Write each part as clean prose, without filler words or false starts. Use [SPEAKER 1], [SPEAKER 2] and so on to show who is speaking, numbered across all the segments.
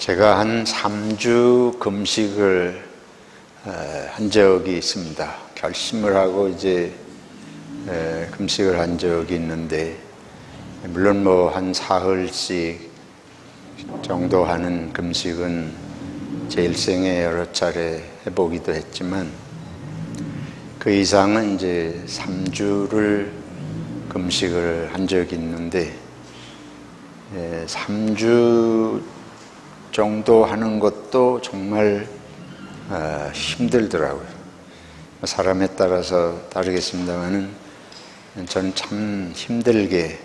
[SPEAKER 1] 제가 한 3주 금식을 한 적이 있습니다. 결심을 하고 이제 금식을 한 적이 있는데, 물론 한 사흘씩 정도 하는 금식은 제 일생에 여러 차례 해보기도 했지만, 그 이상은 이제 3주를 금식을 한 적이 있는데, 3주 정도 하는 것도 정말 힘들더라고요. 사람에 따라서 다르겠습니다만은 저는 참 힘들게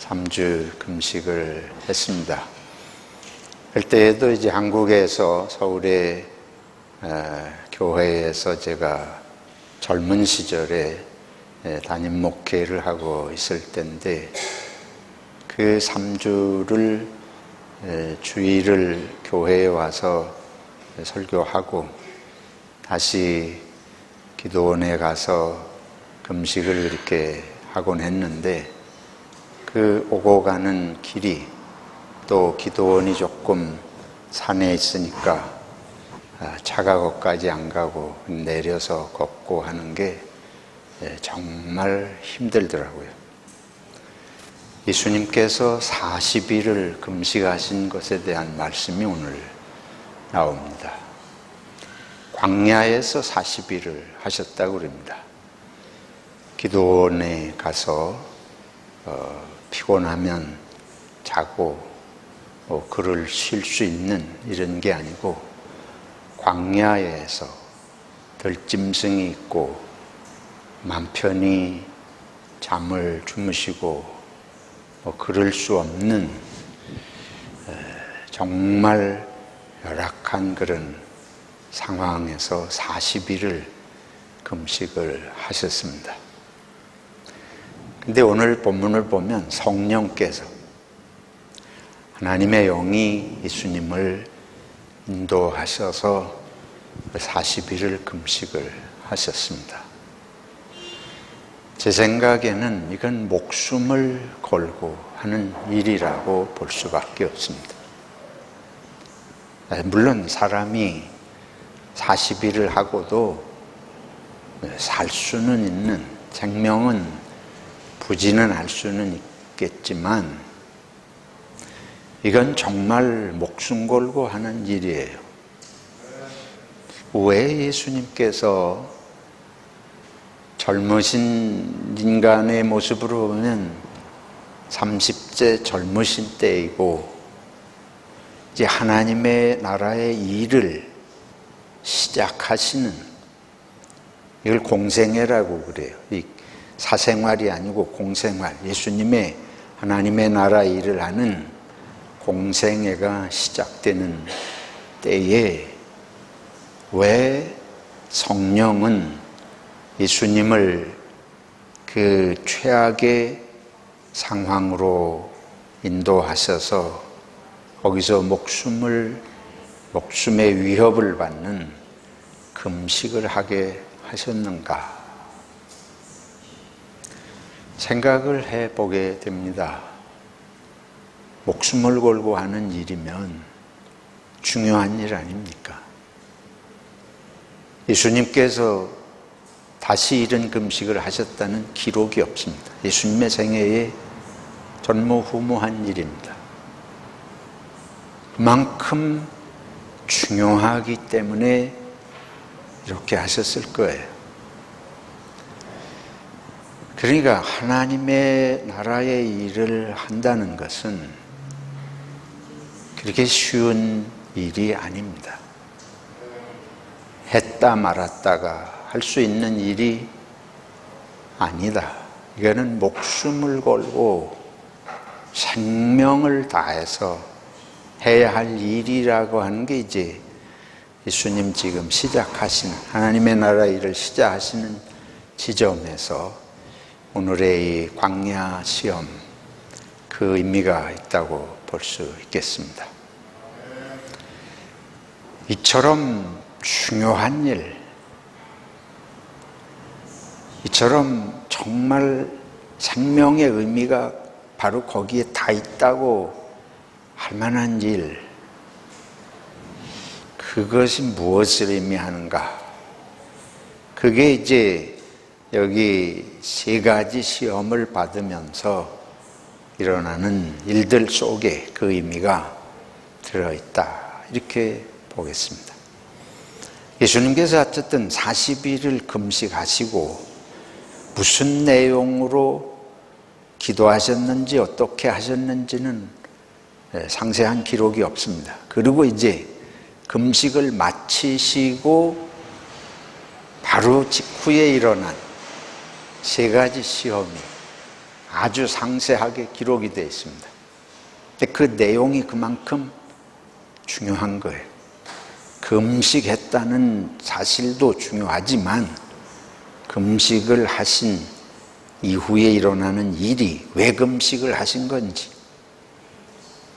[SPEAKER 1] 3주 금식을 했습니다. 그때에도 이제 한국에서 서울의 교회에서 제가 젊은 시절에 담임 목회를 하고 있을 때인데, 그 3주를 주일을 교회에 와서 설교하고 다시 기도원에 가서 금식을 이렇게 하곤 했는데, 그 오고 가는 길이 또 기도원이 조금 산에 있으니까 차가 거기까지 안 가고 내려서 걷고 하는 게 정말 힘들더라고요. 예수님께서 40일을 금식하신 것에 대한 말씀이 오늘 나옵니다. 광야에서 40일을 하셨다고 그럽니다. 기도원에 가서 피곤하면 자고 글을 쉴 수 있는 이런 게 아니고, 광야에서 들짐승이 있고 맘 편히 잠을 주무시고 그럴 수 없는 정말 열악한 그런 상황에서 40일을 금식을 하셨습니다. 근데 오늘 본문을 보면 성령께서, 하나님의 영이 예수님을 인도하셔서 40일을 금식을 하셨습니다. 제 생각에는 이건 목숨을 걸고 하는 일이라고 볼 수밖에 없습니다. 물론 사람이 40일을 하고도 살 수는 있는, 생명은 부진은 할 수는 있겠지만, 이건 정말 목숨 걸고 하는 일이에요. 왜 예수님께서 젊으신 인간의 모습으로 보면 30세 젊으신 때이고, 이제 하나님의 나라의 일을 시작하시는, 이걸 공생애라고 그래요. 이 사생활이 아니고 공생활, 예수님의 하나님의 나라 일을 하는 공생애가 시작되는 때에 왜 성령은 예수님을 그 최악의 상황으로 인도하셔서 거기서 목숨의 위협을 받는 금식을 하게 하셨는가 생각을 해보게 됩니다. 목숨을 걸고 하는 일이면 중요한 일 아닙니까? 예수님께서 다시 이런 금식을 하셨다는 기록이 없습니다. 예수님의 생애에 전무후무한 일입니다. 그만큼 중요하기 때문에 이렇게 하셨을 거예요. 그러니까 하나님의 나라의 일을 한다는 것은 그렇게 쉬운 일이 아닙니다. 했다 말았다가 할 수 있는 일이 아니다. 이거는 목숨을 걸고 생명을 다해서 해야 할 일이라고 하는 게 이제 예수님 지금 시작하시는, 하나님의 나라 일을 시작하시는 지점에서 오늘의 이 광야 시험, 그 의미가 있다고 볼 수 있겠습니다. 이처럼 중요한 일, 이처럼 정말 생명의 의미가 바로 거기에 다 있다고 할 만한 일, 그것이 무엇을 의미하는가? 그게 이제 여기 세 가지 시험을 받으면서 일어나는 일들 속에 그 의미가 들어있다, 이렇게 보겠습니다. 예수님께서 어쨌든 40일을 금식하시고 무슨 내용으로 기도하셨는지 어떻게 하셨는지는 상세한 기록이 없습니다. 그리고 이제 금식을 마치시고 바로 직후에 일어난 세 가지 시험이 아주 상세하게 기록이 되어 있습니다. 근데 그 내용이 그만큼 중요한 거예요. 금식했다는 사실도 중요하지만 금식을 하신 이후에 일어나는 일이 왜 금식을 하신 건지,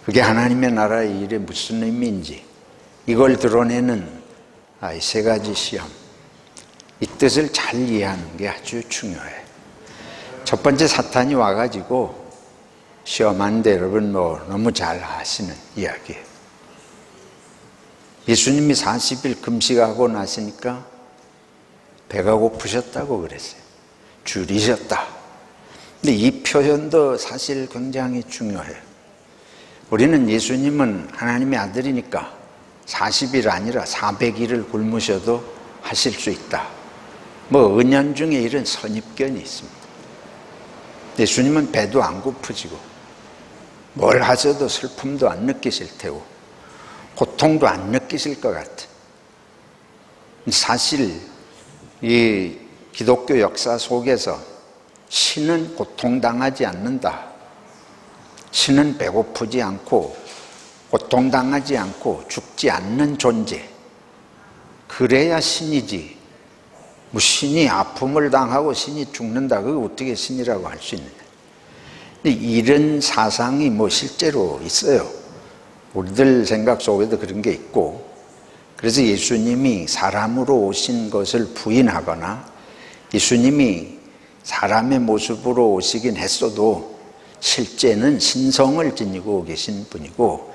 [SPEAKER 1] 그게 하나님의 나라의 일에 무슨 의미인지, 이걸 드러내는 이 세 가지 시험, 이 뜻을 잘 이해하는 게 아주 중요해요. 첫 번째, 사탄이 와가지고 시험하는데 여러분 너무 잘 아시는 이야기예요. 예수님이 40일 금식하고 나시니까 배가 고프셨다고 그랬어요. 줄이셨다. 근데 이 표현도 사실 굉장히 중요해요. 우리는 예수님은 하나님의 아들이니까 40일 아니라 400일을 굶으셔도 하실 수 있다. 은연중에 이런 선입견이 있습니다. 예수님은 배도 안 고프시고 뭘 하셔도 슬픔도 안 느끼실 테고 고통도 안 느끼실 것 같아. 사실 이 기독교 역사 속에서 신은 고통당하지 않는다, 신은 배고프지 않고 고통당하지 않고 죽지 않는 존재, 그래야 신이지, 신이 아픔을 당하고 신이 죽는다, 그게 어떻게 신이라고 할 수 있느냐. 근데 이런 사상이 실제로 있어요. 우리들 생각 속에도 그런 게 있고, 그래서 예수님이 사람으로 오신 것을 부인하거나 예수님이 사람의 모습으로 오시긴 했어도 실제는 신성을 지니고 계신 분이고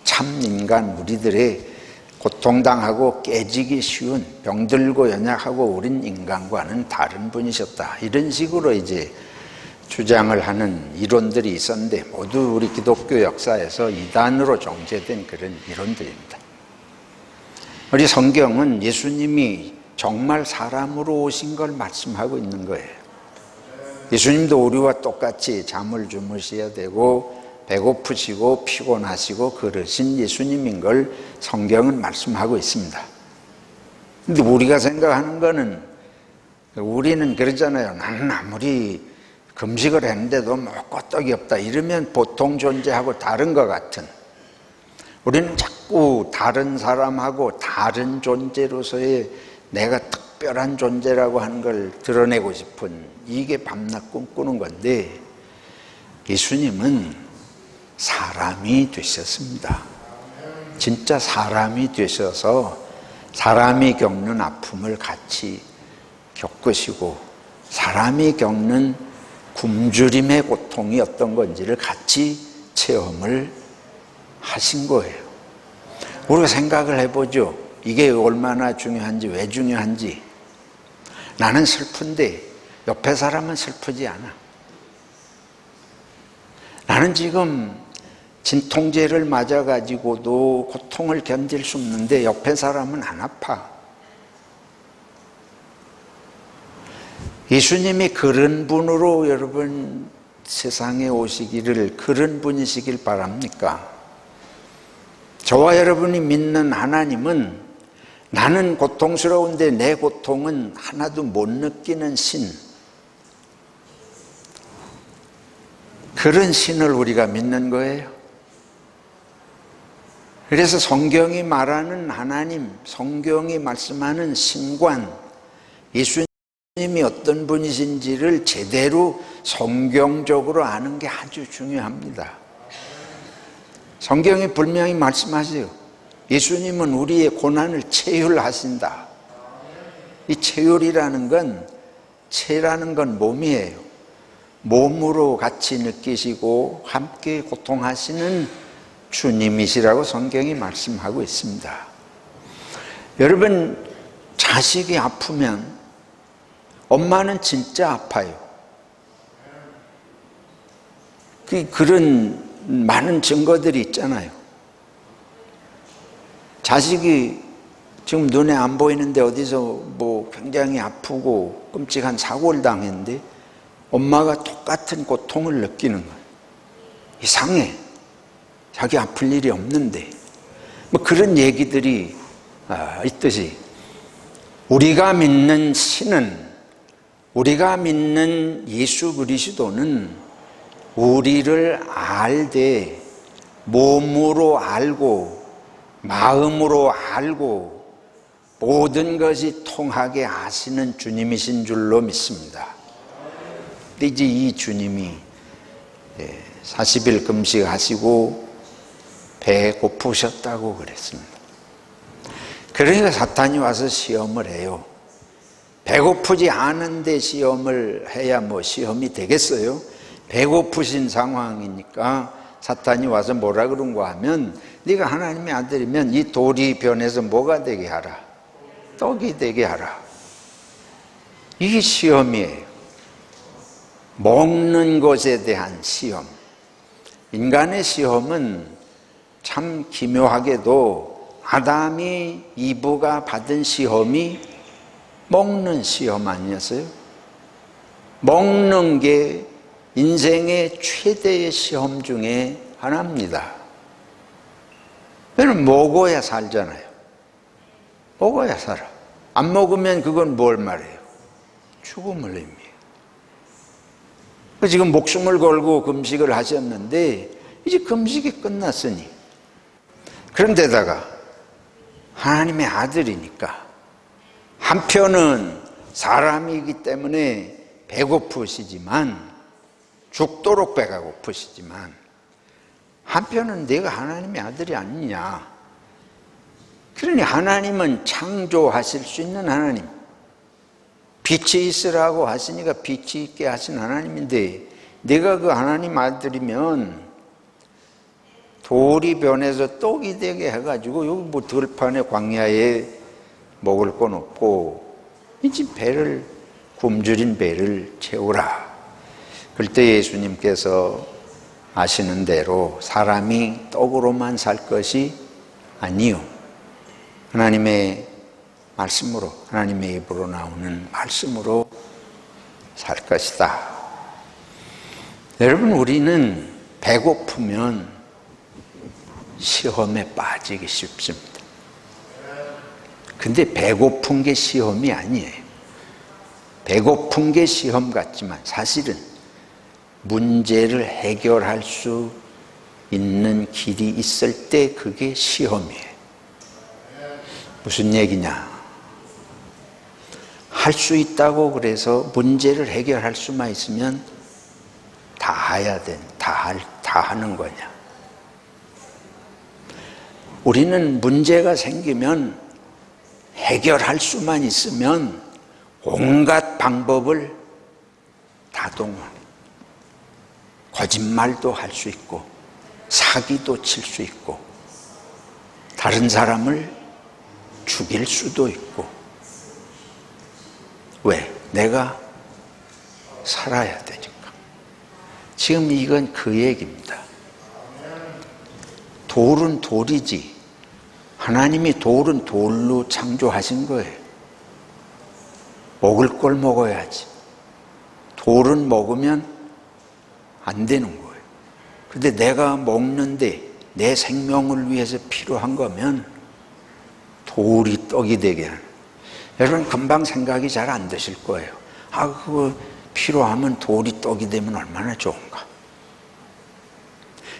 [SPEAKER 1] 참 인간, 우리들의 고통당하고 깨지기 쉬운 병들고 연약하고 어린 인간과는 다른 분이셨다, 이런 식으로 이제 주장을 하는 이론들이 있었는데 모두 우리 기독교 역사에서 이단으로 정제된 그런 이론들입니다. 우리 성경은 예수님이 정말 사람으로 오신 걸 말씀하고 있는 거예요. 예수님도 우리와 똑같이 잠을 주무셔야 되고 배고프시고 피곤하시고 그러신 예수님인 걸 성경은 말씀하고 있습니다. 근데 우리가 생각하는 거는, 우리는 그러잖아요. 나는 아무리 금식을 했는데도 끄떡이 없다, 이러면 보통 존재하고 다른 것 같은, 우리는 자꾸 다른 사람하고 다른 존재로서의 내가 특별한 존재라고 하는 걸 드러내고 싶은, 이게 밤낮 꿈꾸는 건데 예수님은 사람이 되셨습니다. 진짜 사람이 되셔서 사람이 겪는 아픔을 같이 겪으시고 사람이 겪는 굶주림의 고통이 어떤 건지를 같이 체험을 하신 거예요. 우리가 생각을 해보죠. 이게 얼마나 중요한지, 왜 중요한지. 나는 슬픈데 옆에 사람은 슬프지 않아. 나는 지금 진통제를 맞아가지고도 고통을 견딜 수 없는데 옆에 사람은 안 아파. 예수님이 그런 분으로 여러분 세상에 오시기를, 그런 분이시길 바랍니까? 저와 여러분이 믿는 하나님은 나는 고통스러운데 내 고통은 하나도 못 느끼는 신, 그런 신을 우리가 믿는 거예요. 그래서 성경이 말하는 하나님, 성경이 말씀하는 신관, 예수님이 어떤 분이신지를 제대로 성경적으로 아는 게 아주 중요합니다. 성경이 분명히 말씀하세요. 예수님은 우리의 고난을 체휼하신다. 이 체휼이라는 건, 체라는 건 몸이에요. 몸으로 같이 느끼시고 함께 고통하시는 주님이시라고 성경이 말씀하고 있습니다. 여러분, 자식이 아프면 엄마는 진짜 아파요. 그런 많은 증거들이 있잖아요. 자식이 지금 눈에 안 보이는데 어디서 뭐 굉장히 아프고 끔찍한 사고를 당했는데 엄마가 똑같은 고통을 느끼는 거예요. 이상해. 자기 아플 일이 없는데. 뭐 그런 얘기들이 있듯이 우리가 믿는 신은, 우리가 믿는 예수 그리스도는 우리를 알되 몸으로 알고 마음으로 알고 모든 것이 통하게 하시는 주님이신 줄로 믿습니다. 근데 이제 이 주님이 40일 금식하시고 배 고프셨다고 그랬습니다. 그러니까 사탄이 와서 시험을 해요. 배고프지 않은데 시험을 해야 뭐 시험이 되겠어요? 배고프신 상황이니까 사탄이 와서 뭐라 그런가 하면 네가 하나님의 아들이면 이 돌이 변해서 뭐가 되게 하라? 떡이 되게 하라. 이게 시험이에요. 먹는 것에 대한 시험. 인간의 시험은 참 기묘하게도 아담이 이브가 받은 시험이 먹는 시험 아니었어요? 먹는 게 인생의 최대의 시험 중에 하나입니다. 왜냐면 먹어야 살잖아요. 먹어야 살아. 안 먹으면 그건 뭘 말해요? 죽음을 의미해요. 지금 목숨을 걸고 금식을 하셨는데 이제 금식이 끝났으니, 그런데다가 하나님의 아들이니까 한편은 사람이기 때문에 배고프시지만, 죽도록 배가 고프시지만, 한편은 내가 하나님의 아들이 아니냐. 그러니 하나님은 창조하실 수 있는 하나님, 빛이 있으라고 하시니까 빛이 있게 하신 하나님인데, 내가 그 하나님 아들이면 돌이 변해서 떡이 되게 해가지고 여기 뭐 들판에 광야에 먹을 건 없고 이제 배를, 굶주린 배를 채우라. 그때 예수님께서 아시는 대로 사람이 떡으로만 살 것이 아니요, 하나님의 말씀으로, 하나님의 입으로 나오는 말씀으로 살 것이다. 여러분, 우리는 배고프면 시험에 빠지기 쉽습니다. 근데 배고픈 게 시험이 아니에요. 배고픈 게 시험 같지만 사실은 문제를 해결할 수 있는 길이 있을 때 그게 시험이에요. 무슨 얘기냐? 할 수 있다고 그래서 문제를 해결할 수만 있으면 다 해야 돼. 다 하는 거냐? 우리는 문제가 생기면 해결할 수만 있으면 온갖 방법을 다 동원해. 거짓말도 할 수 있고 사기도 칠 수 있고 다른 사람을 죽일 수도 있고. 왜? 내가 살아야 되니까. 지금 이건 그 얘기입니다. 돌은 돌이지, 하나님이 돌은 돌로 창조하신 거예요. 먹을 걸 먹어야지. 돌은 먹으면 안 되는 거예요. 근데 내가 먹는데 내 생명을 위해서 필요한 거면 돌이 떡이 되게 하는. 여러분, 금방 생각이 잘 안 되실 거예요. 그거 필요하면 돌이 떡이 되면 얼마나 좋은가.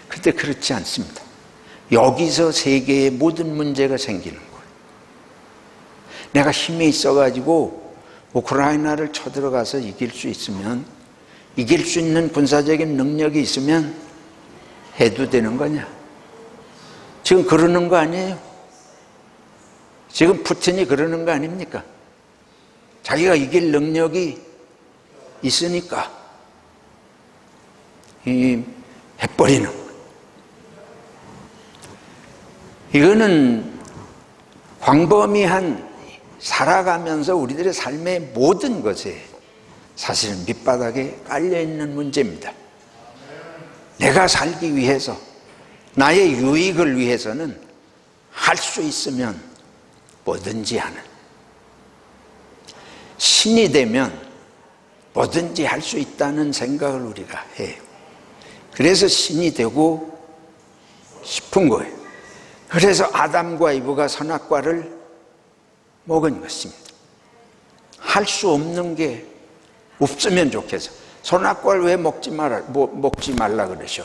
[SPEAKER 1] 근데 그렇지 않습니다. 여기서 세계의 모든 문제가 생기는 거예요. 내가 힘이 있어가지고 우크라이나를 쳐들어가서 이길 수 있으면, 이길 수 있는 군사적인 능력이 있으면 해도 되는 거냐? 지금 그러는 거 아니에요? 지금 푸틴이 그러는 거 아닙니까? 자기가 이길 능력이 있으니까 해버리는 거예요. 이거는 광범위한 살아가면서 우리들의 삶의 모든 것에 사실은 밑바닥에 깔려있는 문제입니다. 내가 살기 위해서, 나의 유익을 위해서는 할 수 있으면 뭐든지 하는, 신이 되면 뭐든지 할 수 있다는 생각을 우리가 해요. 그래서 신이 되고 싶은 거예요. 그래서 아담과 이브가 선악과를 먹은 것입니다. 할 수 없는 게 없으면 좋겠어. 선악과를 왜 먹지 말라 그러셔?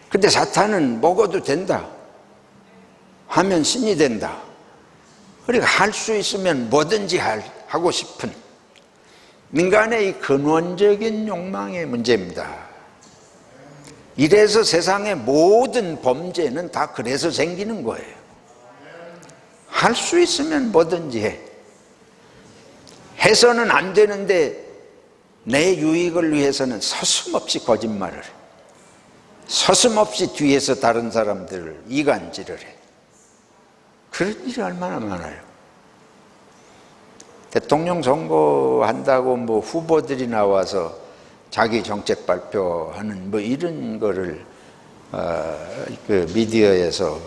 [SPEAKER 1] 근데 사탄은 먹어도 된다 하면 신이 된다. 그러니까 할 수 있으면 뭐든지 하고 싶은 인간의 이 근원적인 욕망의 문제입니다. 이래서 세상의 모든 범죄는 다 그래서 생기는 거예요. 할 수 있으면 뭐든지 해. 해서는 안 되는데 내 유익을 위해서는 서슴없이 거짓말을 해. 서슴없이 뒤에서 다른 사람들을 이간질을 해. 그런 일이 얼마나 많아요. 대통령 선거한다고 뭐 후보들이 나와서 자기 정책 발표하는 뭐 이런 거를 그 미디어에서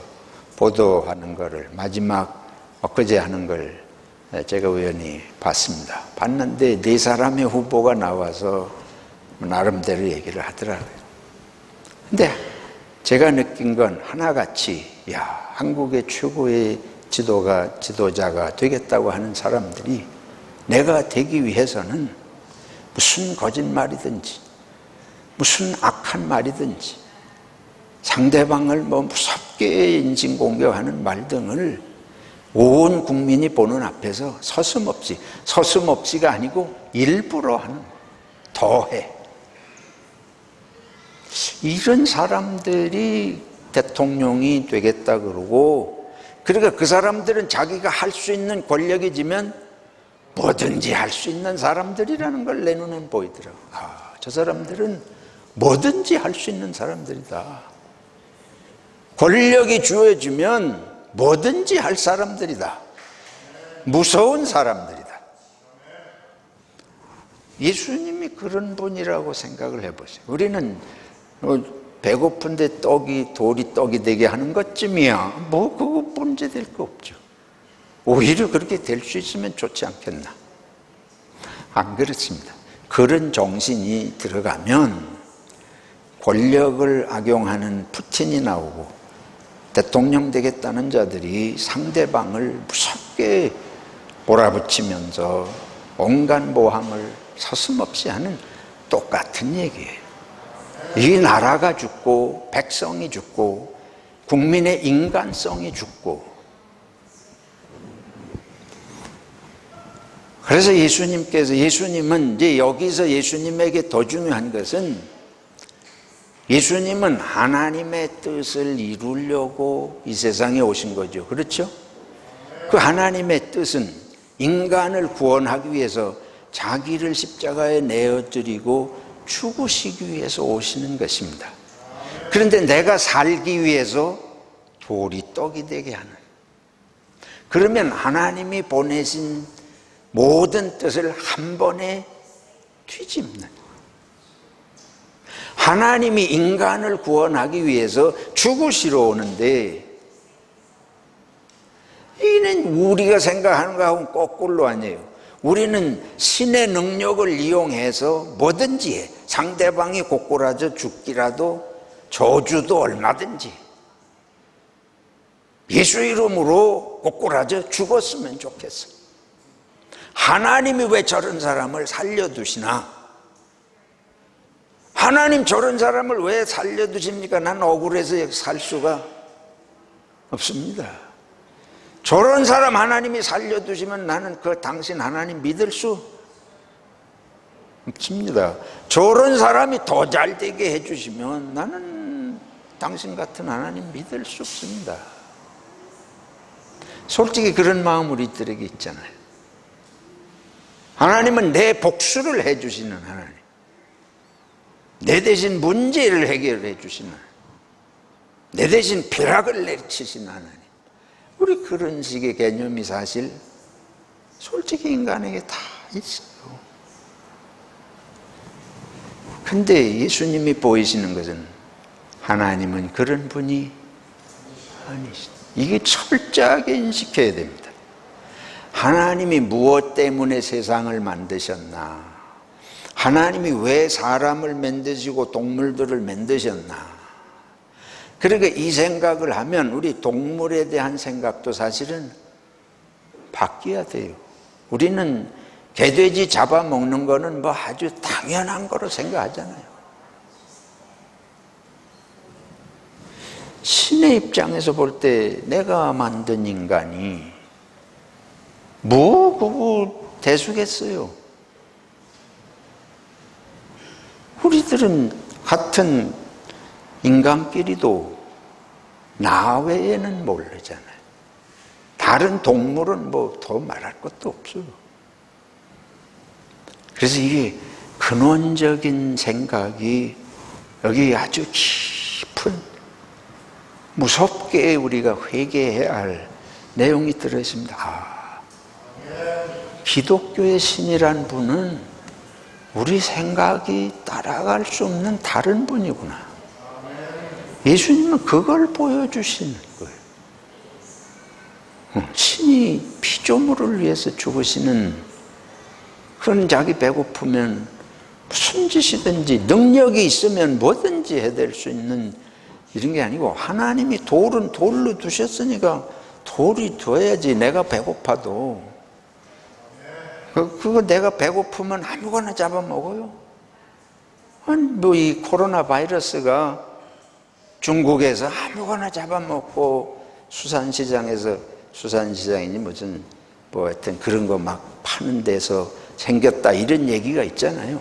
[SPEAKER 1] 보도하는 거를 마지막 엊그제 하는 걸 제가 우연히 봤습니다. 봤는데 4사람의 후보가 나와서 나름대로 얘기를 하더라고요. 근데 제가 느낀 건 하나같이, 야, 한국의 최고의 지도자가 되겠다고 하는 사람들이 내가 되기 위해서는 무슨 거짓말이든지 무슨 악한 말이든지 상대방을 뭐 무섭게 인신공격하는 말 등을 온 국민이 보는 앞에서 서슴없이가 아니고 일부러 하는, 더해. 이런 사람들이 대통령이 되겠다 그러고, 그러니까 그 사람들은 자기가 할 수 있는 권력이 지면 뭐든지 할 수 있는 사람들이라는 걸 내 눈에 보이더라고요. 아, 저 사람들은 뭐든지 할 수 있는 사람들이다. 권력이 주어지면 뭐든지 할 사람들이다. 무서운 사람들이다. 예수님이 그런 분이라고 생각을 해보세요. 우리는 배고픈데 돌이 떡이 되게 하는 것쯤이야. 뭐 그거 문제 될 거 없죠. 오히려 그렇게 될 수 있으면 좋지 않겠나. 안 그렇습니다. 그런 정신이 들어가면 권력을 악용하는 푸틴이 나오고 대통령 되겠다는 자들이 상대방을 무섭게 몰아붙이면서 온갖 모함을 서슴없이 하는 똑같은 얘기예요. 이 나라가 죽고 백성이 죽고 국민의 인간성이 죽고, 그래서 예수님은 이제 여기서 예수님에게 더 중요한 것은, 예수님은 하나님의 뜻을 이루려고 이 세상에 오신 거죠. 그렇죠? 그 하나님의 뜻은 인간을 구원하기 위해서 자기를 십자가에 내어드리고 죽으시기 위해서 오시는 것입니다. 그런데 내가 살기 위해서 돌이 떡이 되게 하는, 그러면 하나님이 보내신 모든 뜻을 한 번에 뒤집는, 하나님이 인간을 구원하기 위해서 죽으시러 오는데, 이는 우리가 생각하는 거하고는 거꾸로 아니에요. 우리는 신의 능력을 이용해서 뭐든지 해. 상대방이 고꾸라져 죽기라도, 저주도 얼마든지, 예수 이름으로 고꾸라져 죽었으면 좋겠어. 하나님이 왜 저런 사람을 살려두시나? 하나님 저런 사람을 왜 살려두십니까? 난 억울해서 살 수가 없습니다. 저런 사람 하나님이 살려두시면 나는 그 당신 하나님 믿을 수 없습니다. 저런 사람이 더 잘되게 해주시면 나는 당신 같은 하나님 믿을 수 없습니다. 솔직히 그런 마음 우리들에게 있잖아요. 하나님은 내 복수를 해주시는 하나님, 내 대신 문제를 해결해 주시는, 내 대신 벼락을 내리치시는 하나님, 우리 그런 식의 개념이 사실 솔직히 인간에게 다 있어요. 근데 예수님이 보이시는 것은 하나님은 그런 분이 아니시다. 이게 철저하게 인식해야 됩니다. 하나님이 무엇 때문에 세상을 만드셨나? 하나님이 왜 사람을 만드시고 동물들을 만드셨나? 그러니까 이 생각을 하면 우리 동물에 대한 생각도 사실은 바뀌어야 돼요. 우리는 개돼지 잡아먹는 거는 뭐 아주 당연한 거로 생각하잖아요. 신의 입장에서 볼 때 내가 만든 인간이 뭐 그거 대수겠어요. 우리들은 같은 인간끼리도 나 외에는 모르잖아요. 다른 동물은 뭐 더 말할 것도 없어요. 그래서 이게 근원적인 생각이 여기 아주 깊은 무섭게 우리가 회개해야 할 내용이 들어있습니다. 기독교의 신이란 분은 우리 생각이 따라갈 수 없는 다른 분이구나. 예수님은 그걸 보여주시는 거예요. 신이 피조물을 위해서 죽으시는, 그런 자기 배고프면 무슨 짓이든지 능력이 있으면 뭐든지 해낼 수 있는 이런 게 아니고, 하나님이 돌은 돌로 두셨으니까 돌이 둬야지. 내가 배고파도 그거 내가 배고프면 아무거나 잡아먹어요. 뭐 이 코로나 바이러스가 중국에서 아무거나 잡아먹고 수산시장이니 무슨 뭐 하여튼 그런 거 막 파는 데서 생겼다 이런 얘기가 있잖아요.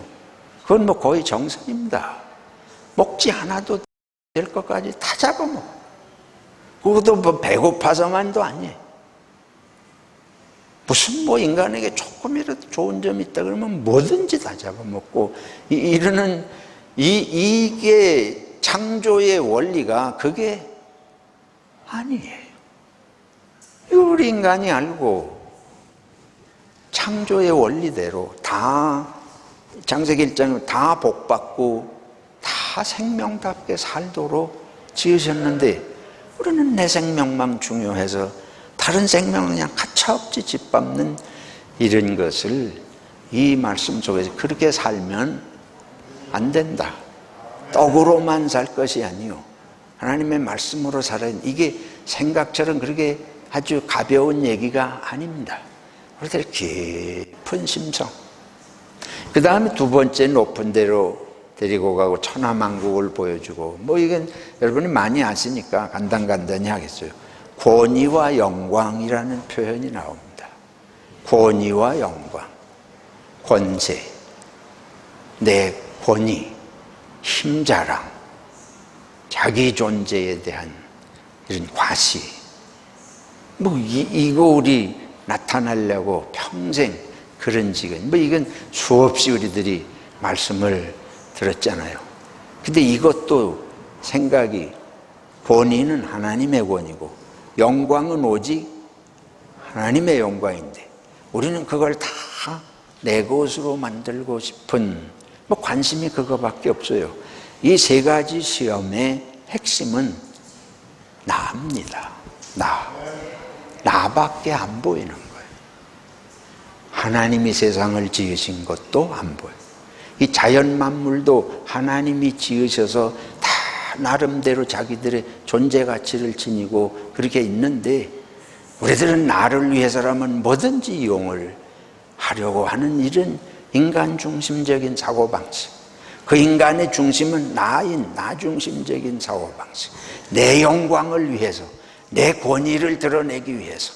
[SPEAKER 1] 그건 뭐 거의 정설입니다. 먹지 않아도 될 것까지 다 잡아먹어. 그것도 뭐 배고파서만도 아니에요. 무슨 뭐 인간에게 조금이라도 좋은 점이 있다 그러면 뭐든지 다 잡아먹고 이러는 이게 창조의 원리가 그게 아니에요. 우리 인간이 알고 창조의 원리대로 다 창세기 1장은 다 복받고 다 생명답게 살도록 지으셨는데 우리는 내 생명만 중요해서 다른 생명은 그냥 가차없이 짓밟는 이런 것을 이 말씀 속에서 그렇게 살면 안 된다. 떡으로만 살 것이 아니요 하나님의 말씀으로 살아야 된다. 이게 생각처럼 그렇게 아주 가벼운 얘기가 아닙니다. 그래서 깊은 심성. 그 다음에 두 번째 높은 데로 데리고 가고 천하만국을 보여주고, 뭐 이건 여러분이 많이 아시니까 간단히 하겠어요. 권위와 영광이라는 표현이 나옵니다. 권위와 영광, 권세, 내 권위, 힘자랑, 자기 존재에 대한 이런 과시, 뭐 이거 우리 나타내려고 평생 그런 지금 뭐 이건 수없이 우리들이 말씀을 들었잖아요. 근데 이것도 생각이, 권위는 하나님의 권위고 영광은 오직 하나님의 영광인데 우리는 그걸 다 내 것으로 만들고 싶은 뭐 관심이 그거밖에 없어요. 이 세 가지 시험의 핵심은 나입니다. 나밖에 안 보이는 거예요. 하나님이 세상을 지으신 것도 안 보여요. 이 자연 만물도 하나님이 지으셔서 다 나름대로 자기들의 존재 가치를 지니고 그렇게 있는데 우리들은 나를 위해서라면 뭐든지 이용을 하려고 하는 이런 인간 중심적인 사고방식, 그 인간의 중심은 나인 나 중심적인 사고방식, 내 영광을 위해서, 내 권위를 드러내기 위해서,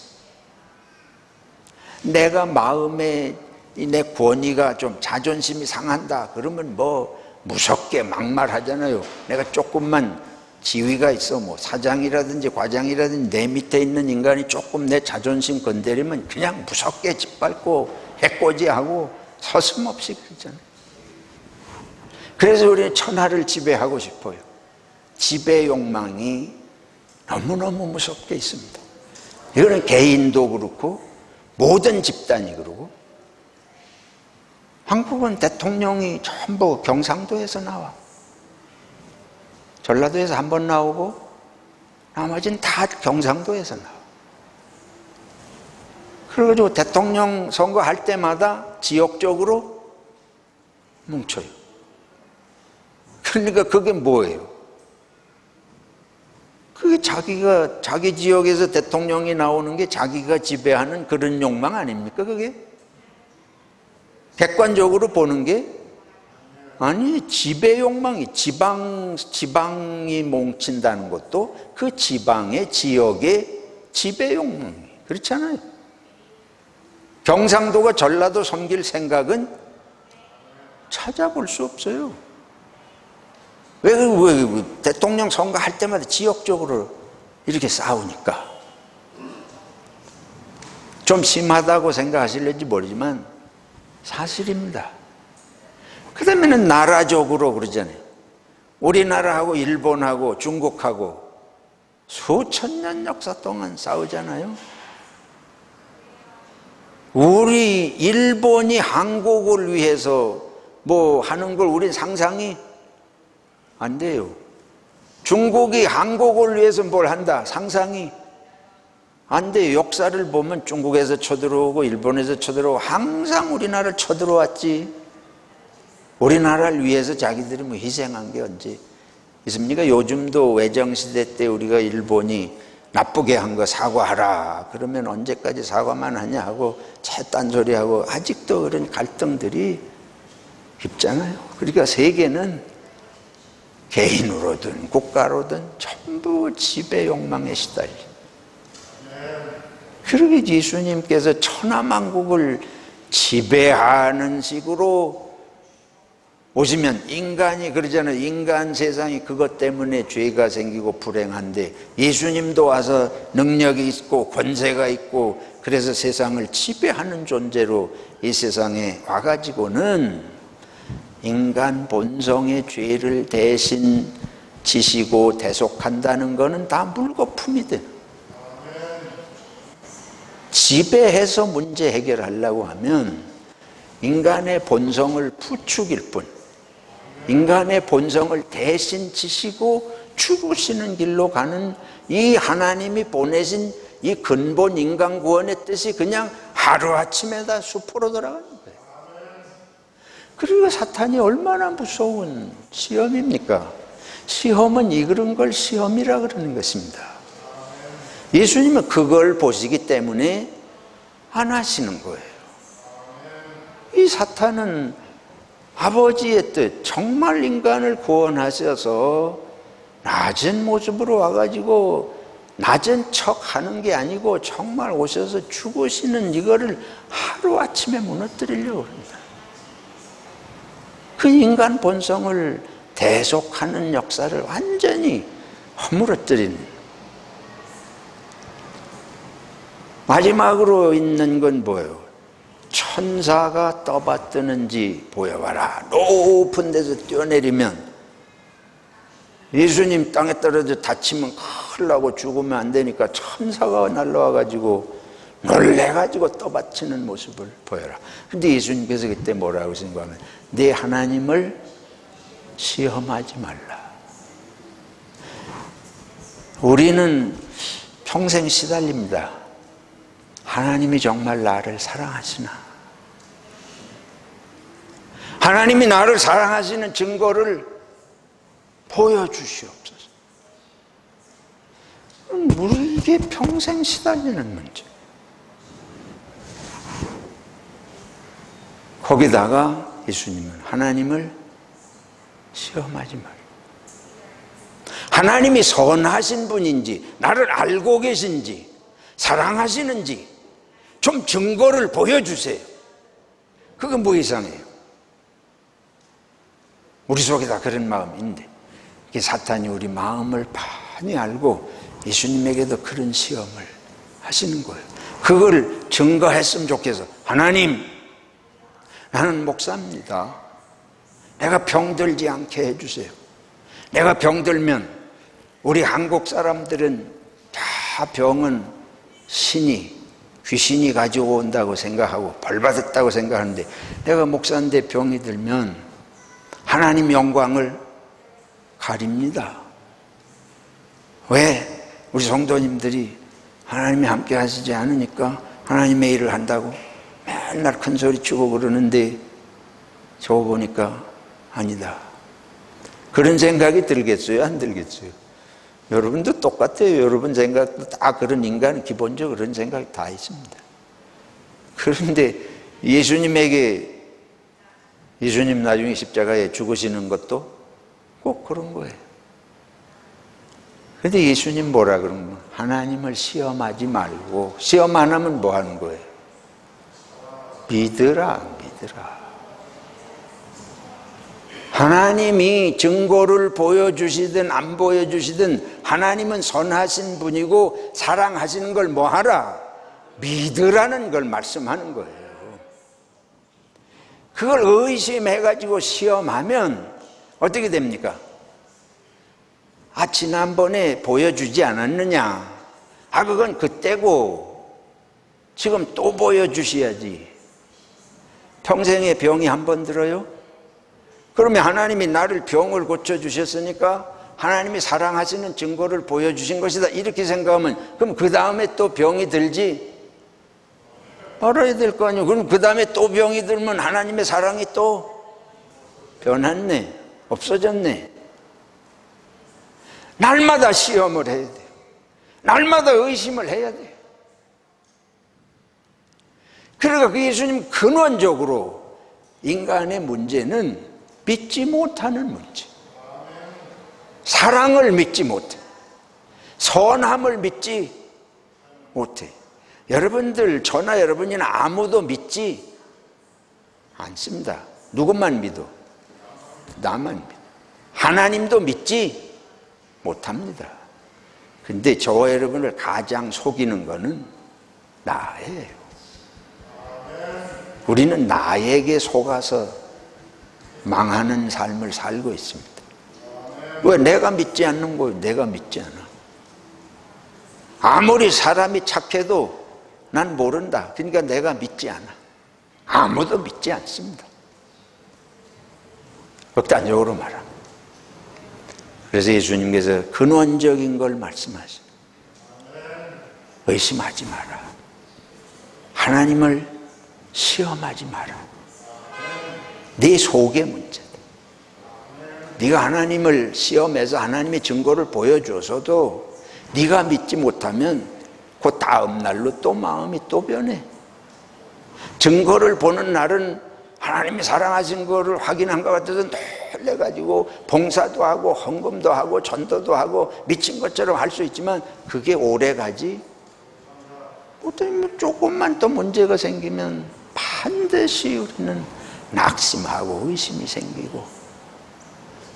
[SPEAKER 1] 내가 마음에 내 권위가 좀 자존심이 상한다 그러면 뭐 무섭게 막말하잖아요. 내가 조금만 지위가 있어, 뭐 사장이라든지 과장이라든지 내 밑에 있는 인간이 조금 내 자존심 건드리면 그냥 무섭게 짓밟고 해코지하고 서슴없이 그러잖아요. 그래서 우리는 천하를 지배하고 싶어요. 지배 욕망이 너무너무 무섭게 있습니다. 이거는 개인도 그렇고 모든 집단이 그러고, 한국은 대통령이 전부 경상도에서 나와. 전라도에서 한 번 나오고 나머지는 다 경상도에서 나와. 그래가지고 대통령 선거할 때마다 지역적으로 뭉쳐요. 그러니까 그게 뭐예요? 그게 자기 지역에서 대통령이 나오는 게 자기가 지배하는 그런 욕망 아닙니까, 그게? 객관적으로 보는 게, 아니, 지배 욕망이, 지방이 뭉친다는 것도 그 지방의, 지역의 지배 욕망이. 그렇잖아요. 경상도가 전라도 섬길 생각은 찾아볼 수 없어요. 왜 대통령 선거할 때마다 지역적으로 이렇게 싸우니까. 좀 심하다고 생각하실는지 모르지만 사실입니다. 그 다음에는 나라적으로 그러잖아요. 우리나라하고 일본하고 중국하고 수천 년 역사 동안 싸우잖아요. 우리 일본이 한국을 위해서 뭐 하는 걸 우린 상상이 안 돼요. 중국이 한국을 위해서 뭘 한다, 상상이 안 돼요. 역사를 보면 중국에서 쳐들어오고 일본에서 쳐들어오고 항상 우리나라를 쳐들어왔지. 우리나라를 위해서 자기들이 뭐 희생한 게 언제 있습니까? 요즘도 외정시대 때 우리가 일본이 나쁘게 한 거 사과하라 그러면 언제까지 사과만 하냐 하고 딴소리하고 아직도 그런 갈등들이 있잖아요. 그러니까 세계는 개인으로든 국가로든 전부 지배 욕망에 시달려. 그러게 예수님께서 천하만국을 지배하는 식으로 오시면, 인간이 그러잖아요. 인간 세상이 그것 때문에 죄가 생기고 불행한데 예수님도 와서 능력이 있고 권세가 있고 그래서 세상을 지배하는 존재로 이 세상에 와가지고는 인간 본성의 죄를 대신 지시고 대속한다는 것은 다 물거품이든, 지배해서 문제 해결하려고 하면 인간의 본성을 부추길 뿐, 인간의 본성을 대신 지시고 죽으시는 길로 가는 이 하나님이 보내신 이 근본 인간 구원의 뜻이 그냥 하루아침에 다 수포로 돌아가는 거예요. 그리고 사탄이 얼마나 무서운 시험입니까? 시험은 이런 걸 시험이라 그러는 것입니다. 예수님은 그걸 보시기 때문에 안 하시는 거예요. 이 사탄은 아버지의 뜻, 정말 인간을 구원하셔서 낮은 모습으로 와가지고 낮은 척 하는 게 아니고 정말 오셔서 죽으시는 이거를 하루아침에 무너뜨리려고 합니다. 그 인간 본성을 대속하는 역사를 완전히 허물어뜨린, 마지막으로 있는 건 뭐예요? 천사가 떠받드는지 보여봐라. 높은 데서 뛰어내리면 예수님 땅에 떨어져 다치면 큰일 나고 죽으면 안 되니까 천사가 날라와가지고 놀래가지고 떠받치는 모습을 보여라. 근데 예수님께서 그때 뭐라고 하시는가 하면 네 하나님을 시험하지 말라. 우리는 평생 시달립니다. 하나님이 정말 나를 사랑하시나? 하나님이 나를 사랑하시는 증거를 보여주시옵소서. 우리에게 평생 시달리는 문제. 거기다가 예수님은 하나님을 시험하지 말라. 하나님이 선하신 분인지, 나를 알고 계신지, 사랑하시는지 좀 증거를 보여주세요. 그건 뭐 이상해요? 우리 속에 다 그런 마음이 있는데, 이게 사탄이 우리 마음을 많이 알고 예수님에게도 그런 시험을 하시는 거예요. 그걸 증거했으면 좋겠어. 하나님, 나는 목사입니다. 내가 병들지 않게 해주세요. 내가 병들면 우리 한국 사람들은 다 병은 귀신이 가지고 온다고 생각하고 벌 받았다고 생각하는데, 내가 목사인데 병이 들면 하나님 영광을 가립니다. 왜? 우리 성도님들이 하나님이 함께 하시지 않으니까 하나님의 일을 한다고 맨날 큰 소리 치고 그러는데, 저거 보니까 아니다. 그런 생각이 들겠어요? 안 들겠어요? 여러분도 똑같아요. 여러분 생각도 다 그런 인간은 기본적으로 그런 생각이 다 있습니다. 그런데 예수님 나중에 십자가에 죽으시는 것도 꼭 그런 거예요. 그런데 예수님 뭐라 그런 거예요? 하나님을 시험하지 말고, 시험 안 하면 뭐 하는 거예요? 믿으라. 하나님이 증거를 보여주시든 안 보여주시든 하나님은 선하신 분이고 사랑하시는 걸 뭐 하라? 믿으라는 걸 말씀하는 거예요. 그걸 의심해가지고 시험하면 어떻게 됩니까? 지난번에 보여주지 않았느냐? 그건 그때고 지금 또 보여주셔야지. 평생에 병이 한 번 들어요? 그러면 하나님이 나를 병을 고쳐주셨으니까 하나님이 사랑하시는 증거를 보여주신 것이다, 이렇게 생각하면, 그럼 그 다음에 또 병이 들지 말아야 될 거 아니에요. 그럼 그 다음에 또 병이 들면 하나님의 사랑이 또 변했네, 없어졌네. 날마다 시험을 해야 돼요. 날마다 의심을 해야 돼요. 그러니까 그 예수님 근원적으로 인간의 문제는 믿지 못하는 문제, 사랑을 믿지 못해, 선함을 믿지 못해. 여러분들, 저나 여러분이나 아무도 믿지 않습니다. 누구만 믿어? 나만 믿어. 하나님도 믿지 못합니다. 근데 저와 여러분을 가장 속이는 거는 나예요. 우리는 나에게 속아서 망하는 삶을 살고 있습니다. 왜? 내가 믿지 않는 거예요. 내가 믿지 않아. 아무리 사람이 착해도 난 모른다. 그러니까 내가 믿지 않아. 아무도 믿지 않습니다. 극단적으로 말합니다. 그래서 예수님께서 근원적인 걸 말씀하셔요. 의심하지 마라. 하나님을 시험하지 마라. 네 속의 문제다. 네가 하나님을 시험해서 하나님의 증거를 보여줘서도 네가 믿지 못하면 그 다음 날로 또 마음이 또 변해. 증거를 보는 날은 하나님이 사랑하신 거를 확인한 것 같아서 놀래가지고 봉사도 하고 헌금도 하고 전도도 하고 미친 것처럼 할 수 있지만 그게 오래가지 못하면 조금만 또 문제가 생기면 반드시 우리는 낙심하고 의심이 생기고.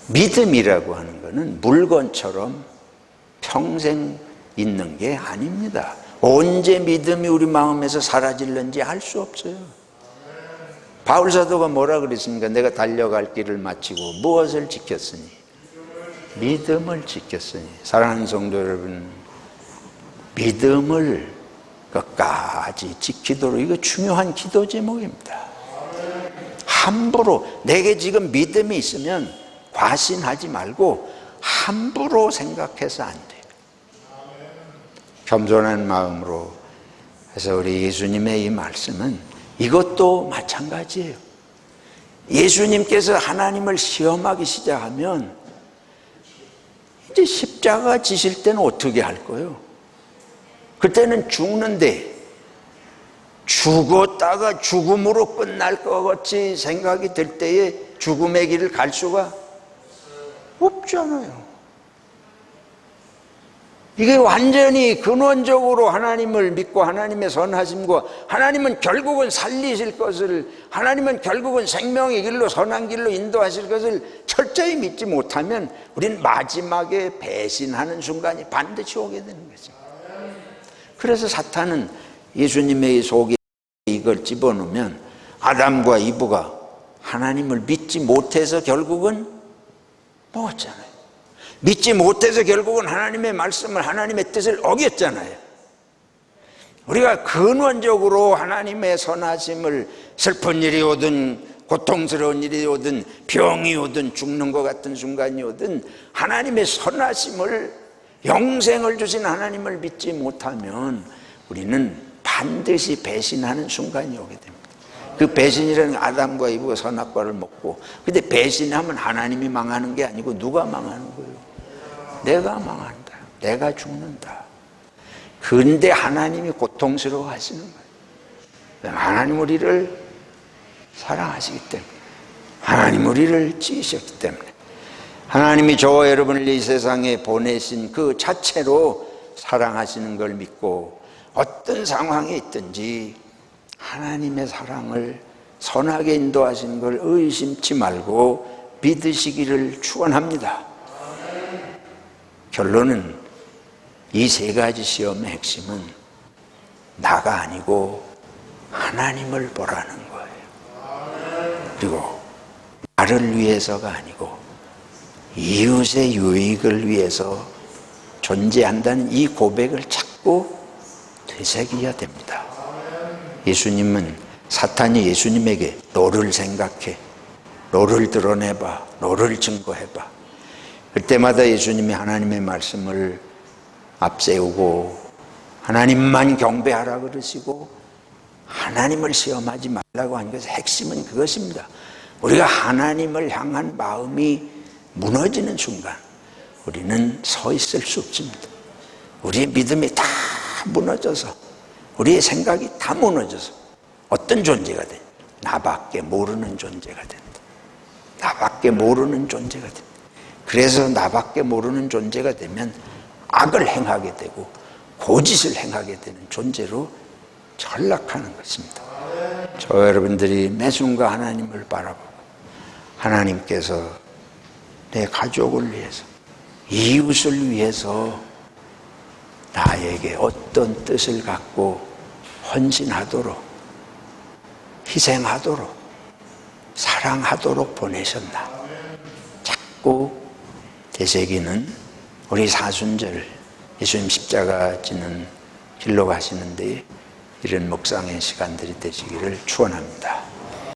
[SPEAKER 1] 믿음이라고 하는 것은 물건처럼 평생 있는 게 아닙니다. 언제 믿음이 우리 마음에서 사라질는지 알 수 없어요. 바울 사도가 뭐라 그랬습니까? 내가 달려갈 길을 마치고 무엇을 지켰으니? 믿음을 지켰으니. 사랑하는 성도 여러분, 믿음을 끝까지 지키도록, 이거 중요한 기도 제목입니다. 함부로, 내게 지금 믿음이 있으면 과신하지 말고 함부로 생각해서 안 돼요. 겸손한 마음으로 해서 우리 예수님의 이 말씀은 이것도 마찬가지예요. 예수님께서 하나님을 시험하기 시작하면 이제 십자가 지실 때는 어떻게 할 거예요? 그때는 죽는데 죽었다가 죽음으로 끝날 것 같이 생각이 들 때에 죽음의 길을 갈 수가 없잖아요. 이게 완전히 근원적으로 하나님을 믿고 하나님의 선하심과 하나님은 결국은 살리실 것을, 하나님은 결국은 생명의 길로 선한 길로 인도하실 것을 철저히 믿지 못하면 우리는 마지막에 배신하는 순간이 반드시 오게 되는 거죠. 그래서 사탄은 예수님의 속에 이걸 집어넣으면 아담과 이브가 하나님을 믿지 못해서 결국은 먹었잖아요. 믿지 못해서 결국은 하나님의 말씀을, 하나님의 뜻을 어겼잖아요. 우리가 근원적으로 하나님의 선하심을, 슬픈 일이 오든 고통스러운 일이 오든 병이 오든 죽는 것 같은 순간이 오든 하나님의 선하심을, 영생을 주신 하나님을 믿지 못하면 우리는 반드시 배신하는 순간이 오게 됩니다. 그 배신이라는 아담과 이브가 선악과를 먹고, 근데 배신하면 하나님이 망하는 게 아니고 누가 망하는 거예요? 내가 망한다, 내가 죽는다. 그런데 하나님이 고통스러워 하시는 거예요. 하나님 우리를 사랑하시기 때문에, 하나님 우리를 지으셨기 때문에, 하나님이 저와 여러분을 이 세상에 보내신 그 자체로 사랑하시는 걸 믿고 어떤 상황에 있든지 하나님의 사랑을 선하게 인도하시는 걸 의심치 말고 믿으시기를 축원합니다. 결론은 이 세 가지 시험의 핵심은 나가 아니고 하나님을 보라는 거예요. 그리고 나를 위해서가 아니고 이웃의 유익을 위해서 존재한다는 이 고백을 자꾸 되새겨야 됩니다. 예수님은, 사탄이 예수님에게 너를 생각해, 너를 드러내봐, 너를 증거해봐. 그때마다 예수님이 하나님의 말씀을 앞세우고 하나님만 경배하라 그러시고 하나님을 시험하지 말라고 하는 것의 핵심은 그것입니다. 우리가 하나님을 향한 마음이 무너지는 순간 우리는 서 있을 수 없습니다. 우리의 믿음이 다 무너져서, 우리의 생각이 다 무너져서 어떤 존재가 돼? 나밖에 모르는 존재가 된다. 나밖에 모르는 존재가 된다. 그래서 나밖에 모르는 존재가 되면 악을 행하게 되고 고짓을 행하게 되는 존재로 전락하는 것입니다. 저 여러분들이 매 순간 하나님을 바라보고 하나님께서 내 가족을 위해서, 이웃을 위해서 나에게 어떤 뜻을 갖고 헌신하도록, 희생하도록, 사랑하도록 보내셨나. 자꾸 되새기는 우리 사순절, 예수님 십자가 지는 길로 가시는데 이런 묵상의 시간들이 되시기를 축원합니다.